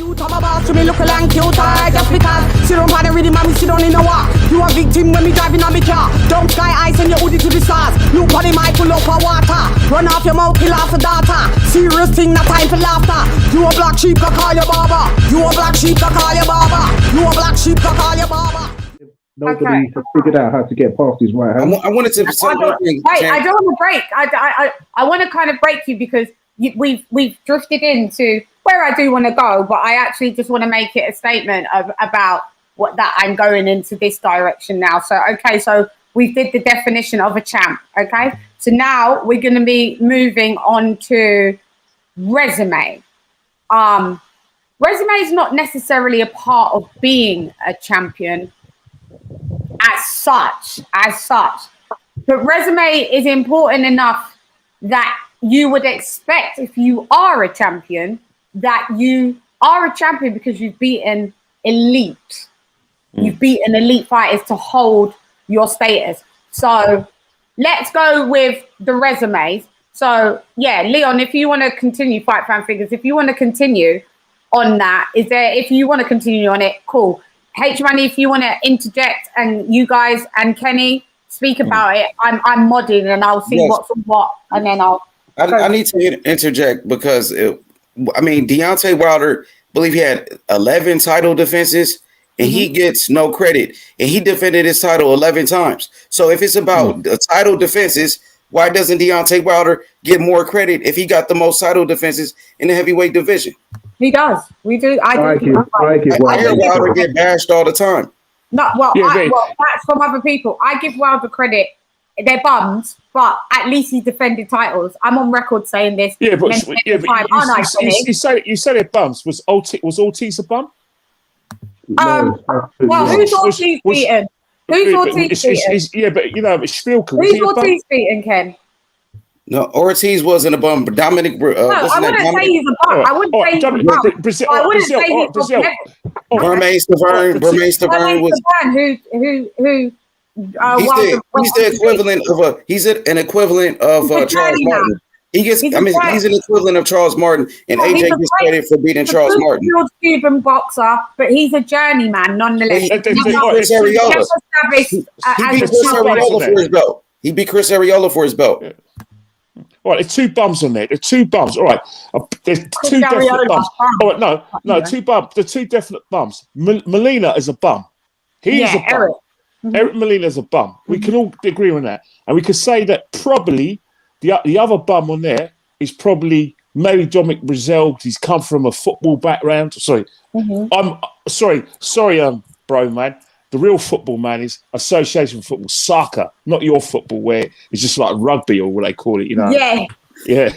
You talk about to me look like cute just because sit on the rhythm and me sit on in the walk. You a victim when me driving on me car. Don't sky eyes and your hoodie to the stars. Look on the mic full up of water. Run off your mouth, kill off the data. Serious thing, not time for laughter. You a black sheep, go call your barber. You a black sheep, go call your barber. You a black sheep, go call your barber. Nobody has figured out how to get past his right hand. I wanted to say one thing. Wait, I don't want to break. I want to kind of break you because we've drifted into where I do want to go, but I actually just want to make it a statement about what that I'm going into this direction now. So, okay, so we did the definition of a champ, okay? So now we're going to be moving on to resume. Resume is not necessarily a part of being a champion as such, but resume is important enough that you would expect if you are a champion that you are a champion because you've beaten elite. You've beaten elite fighters to hold your status. So let's go with the resumes. So yeah, Leon, if you want to continue, Fight Fan Figures, if you want to continue on that, if you want to continue on it, cool. H-Money, if you want to interject and you guys and Kenny speak about it, I'm modding and I'll see what's what and then I need to interject because Deontay Wilder, I believe he had 11 title defenses and he gets no credit and he defended his title 11 times. So if it's about the title defenses, why doesn't Deontay Wilder get more credit if he got the most title defenses in the heavyweight division? He does. We do. I hear Wilder get bashed all the time. No, that's from other people. I give Wilder credit. They're bums, but at least he defended titles. I'm on record saying this. Yeah, but you say they're bums. Was Ortiz a bum? Well, who's Ortiz beaten? Who's Ortiz beaten? Yeah, but it's still. Who's Ortiz beaten, Ken? No, Ortiz wasn't a bum. But Dominic. I wouldn't say he's a bum. I wouldn't say he's a bum. I wouldn't say he's Brazil. Bermain Stavern was. Who? He's the equivalent of he's an equivalent of Charles Martin. He's an equivalent of Charles Martin, and AJ gets credit for beating Charles Martin. He's a Cuban boxer, but he's a journeyman nonetheless. He beat Chris Arreola. He beat Chris Arreola for his belt. All right, there's two bums on there. There's two bums. All right, there's two definite bums. All right, no, two bums. The two definite bums. Molina is a bum. He is a bum. Eric Molina is a bum. We can all agree on that, and we could say that probably the other bum on there is probably maybe Dominic Brazil. He's come from a football background. Sorry, I'm sorry, bro, man. The real football, man, is association football, soccer, not your football, where it's just like rugby or what they call it, Yeah.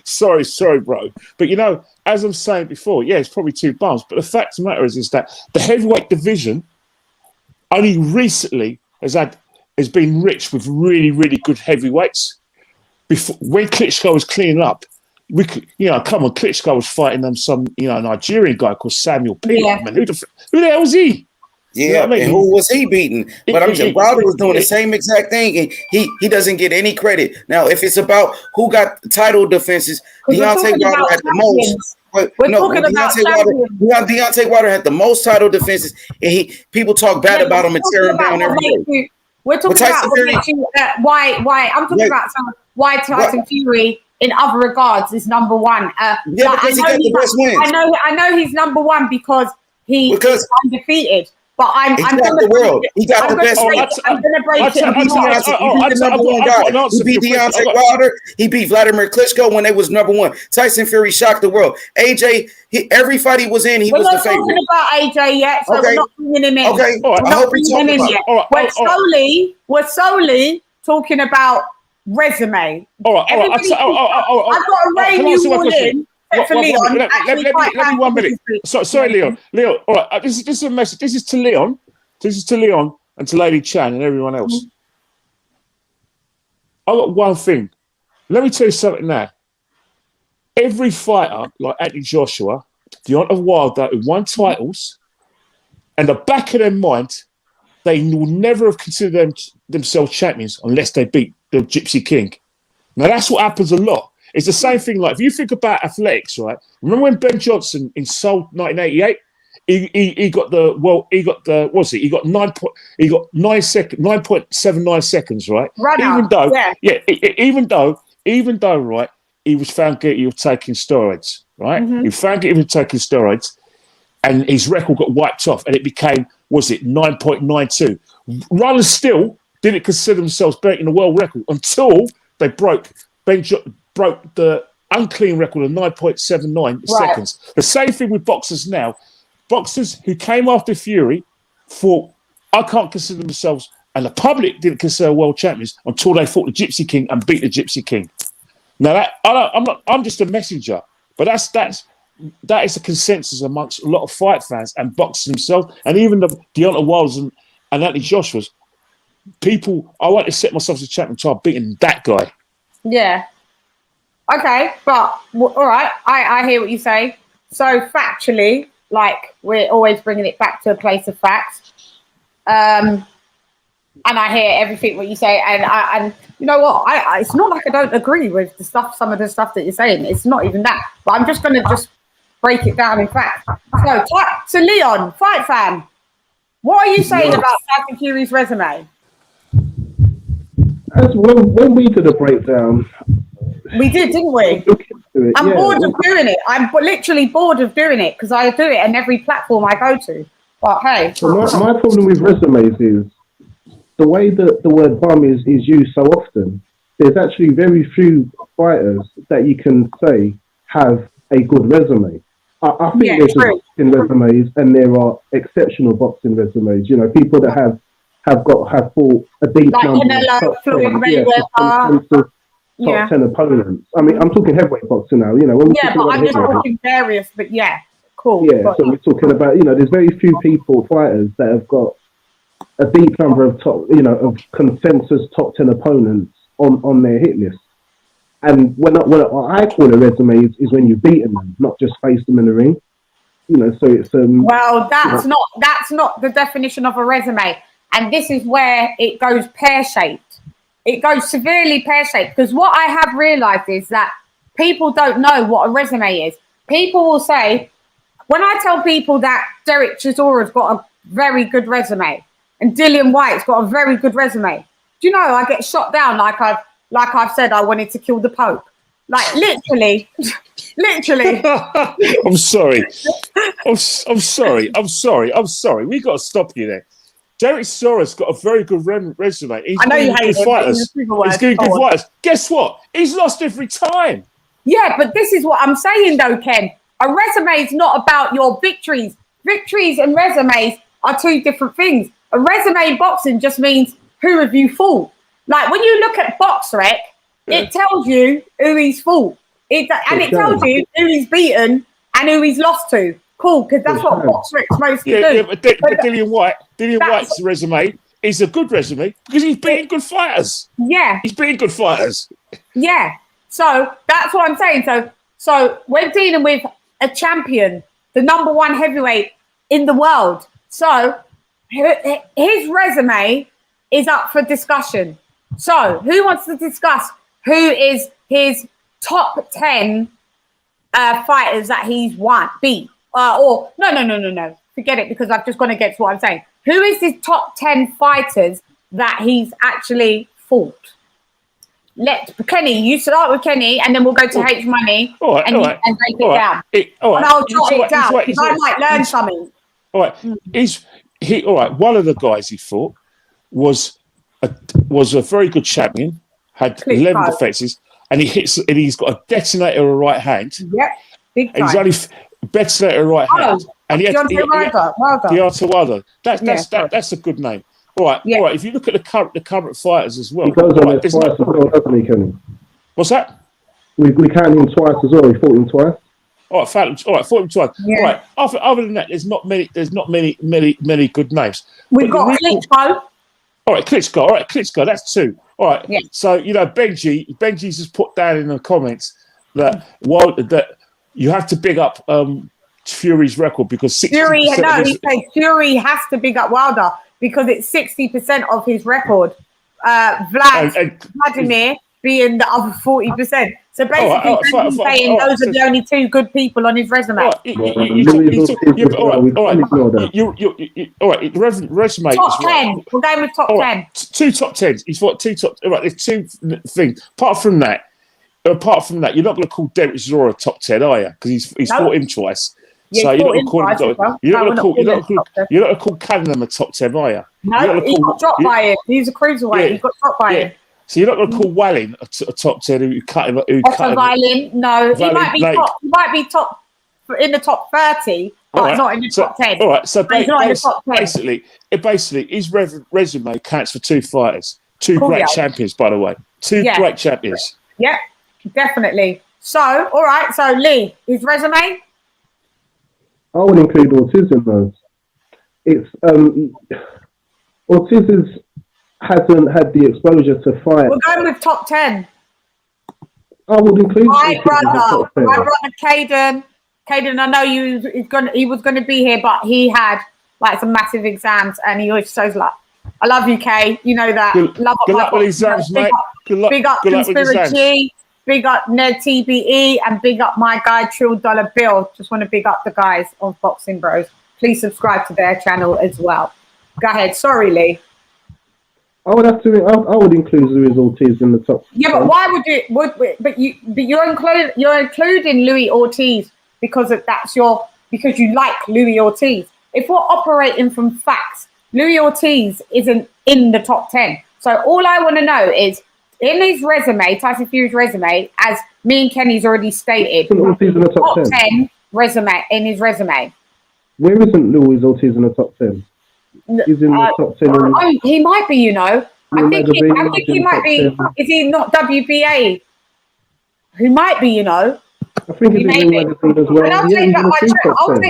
sorry, bro. But, as I'm saying before, it's probably two bums. But the fact of the matter is that the heavyweight division only recently has been rich with really, really good heavyweights. Before, when Klitschko was cleaning up, Klitschko was fighting some Nigerian guy called Samuel Peter. Man, who the hell was he? Yeah, and who was he beating? But Wilder was doing the same exact thing, and he doesn't get any credit. Now, if it's about who got the title defenses, Deontay Wilder had the most. Deontay Wilder had the most title defenses, and people talk bad about him and tear him down every day. We're talking about why I'm talking about why Tyson Fury in other regards is number one. Because he got the best wins. I know he's number one because he's undefeated. But I'm going to He got the best wins. I'm going to break it. He beat the number one guy. He beat Deontay Wilder. He beat Vladimir Klitschko when they was number one. Tyson Fury shocked the world. AJ, every fight he was in, he was the favorite. We're not talking about AJ yet, so we're not bringing him in. Okay, I hope we talk about it. We're solely talking about resume. All right. I've got to rein you all in. Let me 1 minute. Sorry, Leon. All right. This is a message. This is to Leon. This is to Leon and to Lady Chan and everyone else. I got one thing. Let me tell you something now. Every fighter like Anthony Joshua, Deontay Wilder, who won titles, and the back of their mind, they will never have considered themselves champions unless they beat the Gypsy King. Now that's what happens a lot. It's the same thing. Like if you think about athletics, right? Remember when Ben Johnson in Seoul 1988? He got the he got 9.79 seconds, right? Even though right, he was found guilty of taking steroids, right? He was found guilty of taking steroids, and his record got wiped off, and it became 9.92. Runners still didn't consider themselves breaking the world record until they broke the unclean record of 9.79 seconds. The same thing with boxers now. Boxers who came after Fury thought, I can't consider themselves, and the public didn't consider world champions until they fought the Gypsy King and beat the Gypsy King. Now I'm just a messenger, but that is a consensus amongst a lot of fight fans and boxers themselves, and even the Deontay Wilders and Anthony Joshua's people. I want to set myself as a champion until I've beaten that guy. Yeah. Okay, but all right, I hear what you say. So factually, like we're always bringing it back to a place of facts, and I hear everything what you say, and you know what? I it's not like I don't agree with some of the stuff that you're saying. It's not even that, but I'm just going to just break it down in facts. So Leon, fight fan, what are you saying about Tyson Fury's resume? When we did a breakdown, we did, didn't we? I'm bored of doing it. I'm literally bored of doing it because I do it on every platform I go to. But hey, so my problem with resumes is the way that the word bum is used so often. There's actually very few fighters that you can say have a good resume. I think there's boxing resumes and there are exceptional boxing resumes. You know, people that have fought a deep number of top 10 opponents. I mean, I'm talking heavyweight boxing now. You know, when we're but I'm just talking various. But cool. Yeah, so we're talking about, you know, there's very few fighters that have got a deep number of of consensus top 10 opponents on their hit list. And what I call a resume is when you've beaten them, not just faced them in the ring. You know, so it's well, that's not the definition of a resume, and this is where it goes pear-shaped. It goes severely pear-shaped because what I have realised is that people don't know what a resume is. People will say, when I tell people that Derek Chisora's got a very good resume and Dillian White's got a very good resume, do you know I get shot down like I've said I wanted to kill the Pope. Like literally. I'm sorry. I'm sorry. We got to stop you there. Derek Soros got a very good resume. He's I know you hate good fighters. He's good fighters. Guess what? He's lost every time. Yeah, but this is what I'm saying though, Ken. A resume is not about your victories. Victories and resumes are two different things. A resume in boxing just means who have you fought. Like when you look at BoxRec, it tells you who he's fought. It tells you who he's beaten and who he's lost to. Cool, because that's what BoxRec's supposed to do. Yeah, but Dillian White's resume is a good resume because he's beating good fighters. Yeah. He's beating good fighters. Yeah. So that's what I'm saying. So we're dealing with a champion, the number one heavyweight in the world. So his resume is up for discussion. So who wants to discuss who is his top 10 fighters that he's beat? No. Forget it because I've just gone against what I'm saying. Who is his top 10 fighters that he's actually fought? Kenny, you start with Kenny and then we'll go to H Money and break it down. And I'll jot it down because I might learn something. All right. One of the guys he fought was a very good champion, had 11 defenses, and he's got a detonator in the right hand. Yep, big time. He's only detonator in the right hand. And he had Deontay Wilder. That's a good name. All right. If you look at the current fighters as well. He goes on it twice as well, doesn't he, Kenny? What's that? We count him twice as well. He fought him twice. Fought him twice. Yeah. All right. Other than that, there's not many good names. We've got Klitschko. All right, Klitschko. That's two. All right. Yeah. So Benji's just put down in the comments that you have to big up Fury's record because 60%. He said Fury has to big up Wilder because it's 60% of his record. Vladimir being the other 40%. So basically, he's saying those are the only two good people on his resume. All right, resume. Top 10. We're going with top 10. Two top 10s. He's got two top. All right, there's two things. Apart from that, you're not going to call Derek Zora a top 10, are you? Because he's fought him twice. Yeah, so you're not going to call Cannon a top 10, are you? No, he got dropped by him. He's a cruiserweight. Yeah, he got dropped by him. So you're not going to call Walling a top 10 who cut him? Violin? No, he might be top. He might be top in the top 30, but not in the top 10. All right. So basically, his resume counts for two fighters, two great champions, by the way, great champions. Yeah, definitely. So, all right. So Lee, his resume. I would include Ortiz in those. It's Ortiz hasn't had the exposure to fight. We're going with top 10. I would include my brother Caden. Caden, I know he was gonna be here, but he had like some massive exams, and he always shows like, I love you, Kay. You know that. Good luck with exams, mate. Big up Conspiracy. Big up Ned TBE, and big up my guy Trill Dollar Bill. Just want to big up the guys on Boxing Bros. Please subscribe to their channel as well. Go ahead. Sorry, Lee. I would include Luis Ortiz in the top. Yeah, but why would you? But you're including Luis Ortiz because because you like Luis Ortiz. If we're operating from facts, Luis Ortiz isn't in the top 10. So all I want to know is, in his resume, Tyson Fury's resume, as me and Kenny's already stated, top 10 resume in his resume. Where isn't Luis Ortiz in the top 10? He's in the top 10. He might be, you know. I think he might be. Is he not WBA? He might be, you know. I think he's in the magazine as well. And I'll take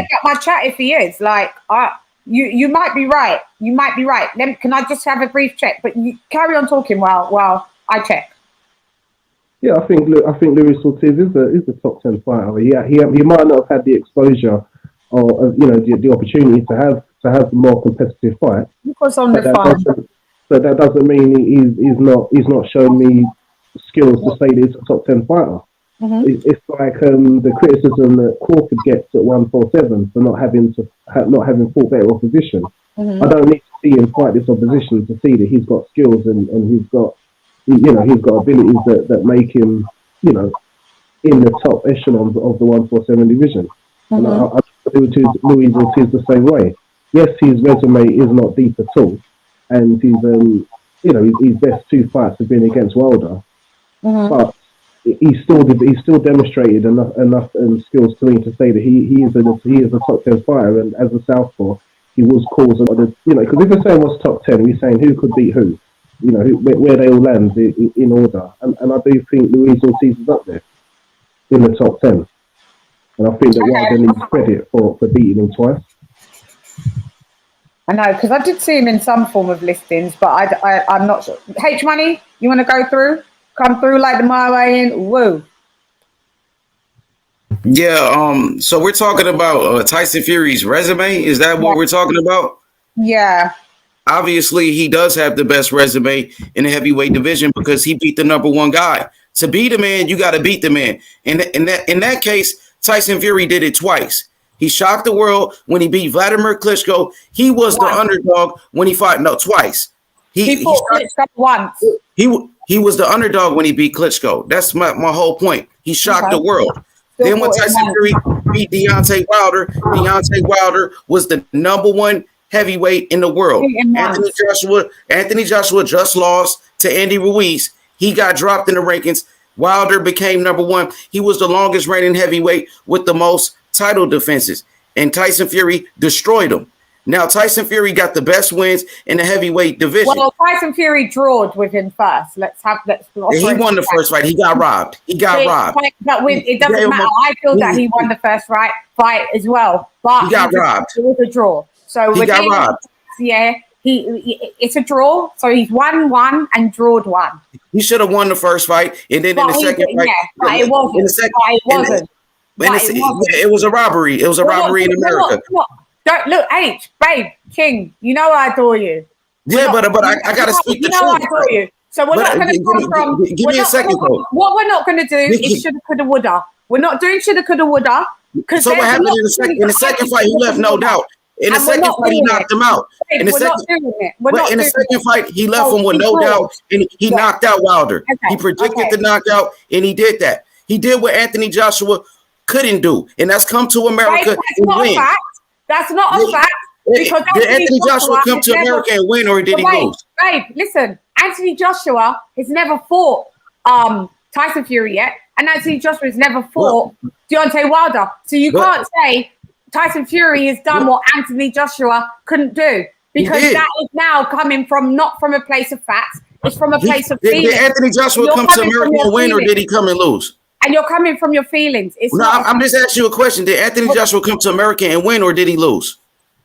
that my chat if he is. Like, you might be right. You might be right. Can I just have a brief check? But you carry on talking while I check. Yeah, I think Luis Ortiz is the top 10 fighter. He might not have had the exposure or the opportunity to have a more competitive fight. Because on the farm. But that doesn't mean he's not showing me skills to say that he's a top 10 fighter. Mm-hmm. It's like the criticism that Crawford gets at 147 for not having fought better opposition. Mm-hmm. I don't need to see him fight this opposition to see that he's got skills and he's got abilities that make him in the top echelons of the 147 division. Mm-hmm. And I Luis Ortiz the same way. Yes, his resume is not deep at all, and his best two fights have been against Wilder, but he still demonstrated enough skills to me to say that he is a top 10 fighter, and as a southpaw, he was causing because if we're saying what's top 10, we're saying who could beat who, where they all land in order, and I do think Luis Ortiz is up there in the top 10, and I think that Wilder needs credit for beating him twice. I know, because I did see him in some form of listings, but I'm not sure. H Money, you want to come through like the my way in? Woo. Yeah. So we're talking about Tyson Fury's resume. Is that what we're talking about? Yeah. Obviously, he does have the best resume in the heavyweight division because he beat the number one guy. To beat a man, you got to beat the man. And in that case, Tyson Fury did it twice. He shocked the world when he beat Vladimir Klitschko. He was the underdog when he fought. No, twice. He fought Klitschko once. He was the underdog when he beat Klitschko. That's my whole point. He shocked the world. Then when Tyson Fury beat Deontay Wilder was the number one heavyweight in the world. Anthony Joshua just lost to Andy Ruiz. He got dropped in the rankings. Wilder became number one. He was the longest reigning heavyweight with the most title defenses, and Tyson Fury destroyed him. Now Tyson Fury got the best wins in the heavyweight division. Well, Tyson Fury drawed with him first. He won the first fight. He got robbed. But it doesn't matter. I feel that he won the first fight as well. But he got robbed. It was a draw. So he got robbed. Yeah, it's a draw. So he's won one and drawed one. He should have won the first fight, and then in the second fight, but it wasn't. It was a robbery. It was a robbery in America. Look, H, babe, King, you know I adore you. Yeah, but I gotta speak the truth. I adore you. So we're not going to come from. Give me a second, though. What we're not going to do is shoulda, coulda, woulda. We're not doing shoulda, coulda, woulda. So what happened in the second fight? He left, no doubt. In the second fight, he knocked him out. In the second fight, he left him with no doubt, and he knocked out Wilder. He predicted the knockout, and he did that. He did what Anthony Joshua couldn't do, and that's come to America and win. That's not a fact. Because did Anthony Joshua come to America and win, or did he lose? Babe, listen, Anthony Joshua has never fought Tyson Fury yet, and Anthony Joshua has never fought Deontay Wilder. So you can't say Tyson Fury has done what Anthony Joshua couldn't do, because that is now coming from not from a place of facts, it's from a place of feelings. Did Anthony Joshua come to America and win, or did he come and lose? And you're coming from your feelings. I'm just asking you a question. Did Anthony Joshua come to America and win, or did he lose?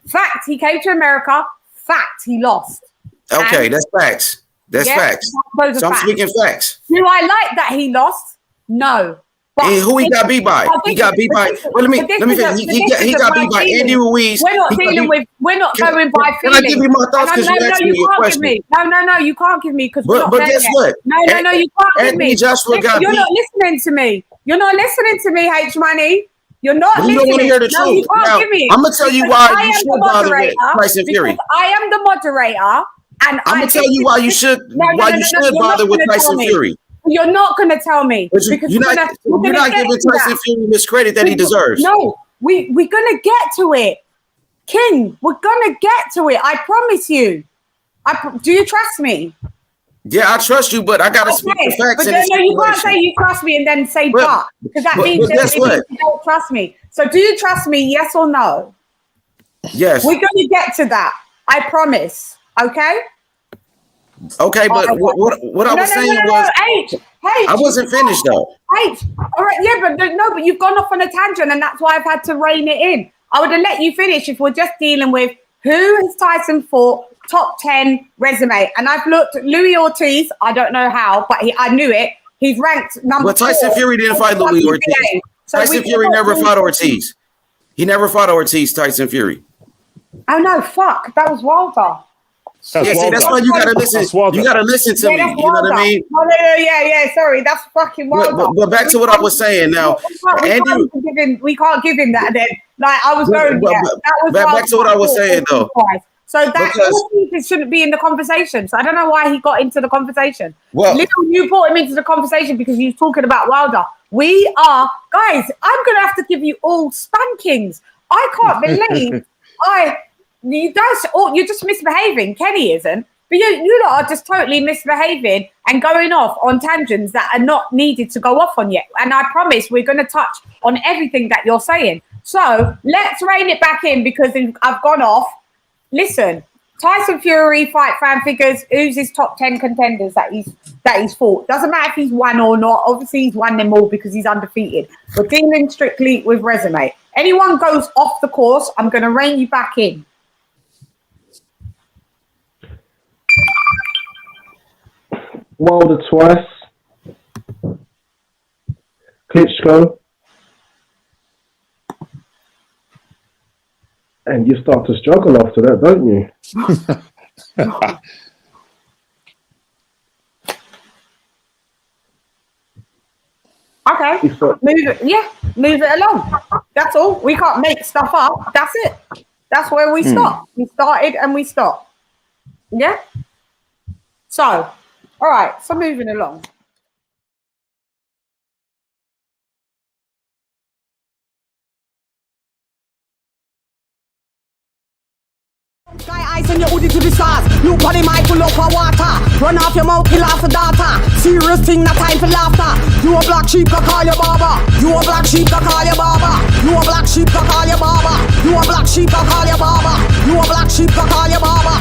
Fact, he came to America. Fact, he lost. Okay, that's facts. That's facts. So I'm speaking facts. Do I like that he lost? No. And who he got beat by? He got beat by. Well, let me finish. He got beat by Andy Ruiz. We're not dealing with. We're not going by feelings. Can I give you my thoughts? Because you asked me a question. No, you can't give me because. But guess what? No, you can't give me. Anthony Joshua got beat. You're not listening to me. You're not listening to me, H Money. You're not listening. You don't want to hear the truth. You can't give me. I'm gonna tell you why you should bother with Tyson Fury. I am the moderator, and I'm gonna tell you why you should bother with Tyson Fury. You're not going to tell me because you're not giving Tyson Fury this credit that he deserves. No, we're going to get to it, King. We're going to get to it. I promise you. Do you trust me? Yeah, I trust you, but I got to speak the facts. But no, you can't say you trust me and then say but because that means that you don't trust me. So do you trust me? Yes or no? Yes. We're going to get to that. I promise. Okay. Okay, but what I was saying was, I wasn't finished though. All right, yeah, but you've gone off on a tangent, and that's why I've had to rein it in. I would have let you finish if we're just dealing with who has Tyson fought, top 10 resume, and I've looked at Louis Ortiz. I don't know how, but I knew it. He's ranked number. But Tyson Fury didn't fight Louis Ortiz. Tyson Fury never fought Ortiz. He never fought Ortiz. Tyson Fury. Oh no, fuck! That was Wilder. That's why you gotta listen. You gotta listen to me. You know what I mean? Yeah. Sorry, that's fucking Wilder. But back to what I was saying now. We can't give him that then. Like I was going. That was back to what I was saying though. So that shouldn't be in the conversation. So I don't know why he got into the conversation. Well, you brought him into the conversation because he was talking about Wilder. We are guys. I'm gonna have to give you all spankings. I can't believe you're just misbehaving. Kenny isn't, but you lot are just totally misbehaving and going off on tangents that are not needed to go off on yet. And I promise we're going to touch on everything that you're saying. So let's rein it back in because I've gone off. Listen, Tyson Fury fight fan figures. Who's his top 10 contenders that he's fought? Doesn't matter if he's won or not. Obviously, he's won them all because he's undefeated. We're dealing strictly with resume. Anyone goes off the course, I'm going to rein you back in. Wilder twice, Klitschko, and you start to struggle after that, don't you? Okay, move it along. That's all. We can't make stuff up. That's it. That's where we stop. We started and we stop. Yeah. So. All right, so moving along. Sky eyes and your hoodie to the stars. Look on the mic, pull up for water. Run off your mouth, kill off the data. Serious thing, not time for laughter. You a black sheep, go call your barber. You a black sheep, go call your barber. You a black sheep, go call your barber. You a black sheep, go call your barber. You a black sheep, go call your barber.